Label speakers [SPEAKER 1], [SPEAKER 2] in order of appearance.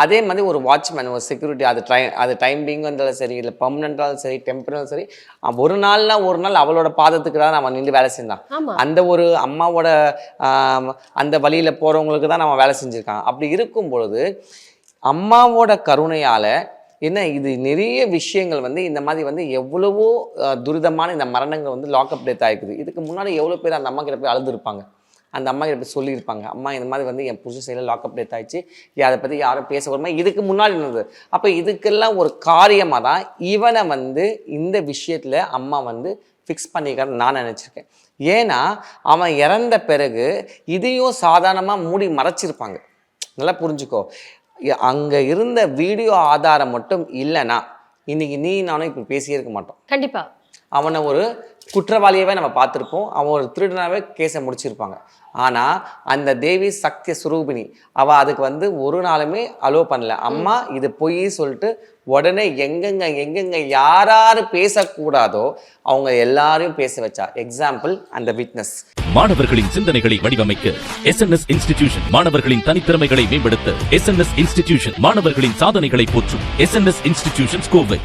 [SPEAKER 1] அதே மாதிரி ஒரு வாட்ச்மேன், ஒரு செக்யூரிட்டி, அது டைம் பீங் இருந்தாலும் சரி, இல்லை பெர்மனண்டாலும் சரி, டெம்பரலும் சரி, ஒரு நாள் அவளோட பாதத்துக்கு தான் நம்ம நின்று வேலை செஞ்சான். அந்த ஒரு அம்மாவோட அந்த வழியில் போகிறவங்களுக்கு தான் நம்ம வேலை செஞ்சுருக்காங்க. அப்படி இருக்கும் பொழுது அம்மாவோட கருணையால் என்ன இது நிறைய விஷயங்கள் வந்து இந்த மாதிரி வந்து எவ்வளவோ துரிதமான இந்த மரணங்கள் வந்து லாக்அப் டெத் ஆகிக்குது. இதுக்கு முன்னாடி எவ்வளோ பேர் அந்த அம்மா கிட்ட போய் அழுதுருப்பாங்க, அந்த அம்மா கிட்ட போய் சொல்லியிருப்பாங்க, அம்மா இந்த மாதிரி வந்து என் புருஷன் சைடில் லாக்அப் டெத் ஆயிடுச்சு, அதை பற்றி யாரும் பேச வருமா, இதுக்கு முன்னாடி இருந்தது. அப்போ இதுக்கெல்லாம் ஒரு காரியமாக தான் இவனை வந்து இந்த விஷயத்தில் அம்மா வந்து ஃபிக்ஸ் பண்ணிக்கிறேன்னு நான் நினச்சிருக்கேன். ஏன்னா அவன் இறந்த பிறகு இதையும் சாதாரணமாக மூடி மறைச்சிருப்பாங்க. நல்லா புரிஞ்சுக்கோ, அங்கே இருந்த வீடியோ ஆதாரம் மட்டும் இல்லைன்னா இன்னைக்கு நீ நானும் இப்போ பேசியே இருக்க மாட்டோம்.
[SPEAKER 2] கண்டிப்பாக
[SPEAKER 1] அவனை ஒரு குற்றவாளியவே நம்ம பார்த்துருப்போம், அவன் ஒரு திருடனாவே கேஸை முடிச்சிருப்பாங்க. ஆனால் அந்த தேவி சக்தி சுரூபிணி அவள் அதுக்கு வந்து ஒரு நாளுமே அலோவ் பண்ணல. அம்மா இது பொய் சொல்லிட்டு உடனே எங்கெங்க யார் பேசக்கூடாதோ அவங்க எல்லாரையும் பேச வச்சா. எக்ஸாம்பிள் அந்த விட்னஸ்.
[SPEAKER 3] மாணவர்களின் சிந்தனைகளை வடிவமைக்க SNS இன்ஸ்டிடியூஷன், மாணவர்களின் தனித்திறமைகளை மேம்படுத்த SNS இன்ஸ்டிடியூஷன், மாணவர்களின் சாதனைகளை போற்றும் SNS இன்ஸ்டிடியூஷன் கோவை.